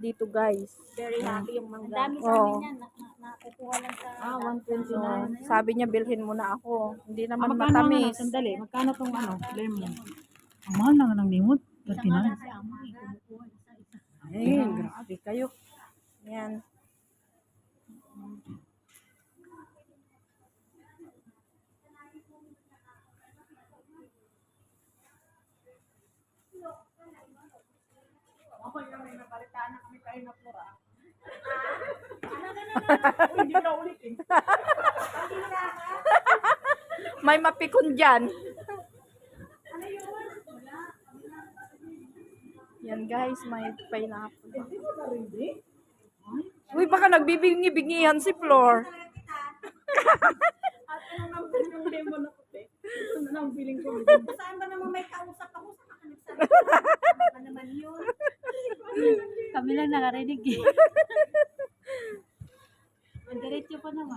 dito, guys. Very happy yung Ang mangga. dami sa amin yan. Nakukuha lang sa... 129. Sabi niya, bilhin mo na ako. Hindi naman Magkano ang matamis. sandali? Magkano tong lemon? Ang mahal na nga ng lemon. 39. Si Amo, kumukuha isa-isa. Ay, grabe kayo. Yan. May mapikon dyan. Yan guys, may pineapple. Uy, baka nagbibingi-bingihan si Flor. Yung lemon na puti. Ito na ang feeling ko. Saan ba naman may kausap ako? Saan ka nagsalita? Ano naman yun? Kami lang nakarinig eh. Mandiretso pa naman.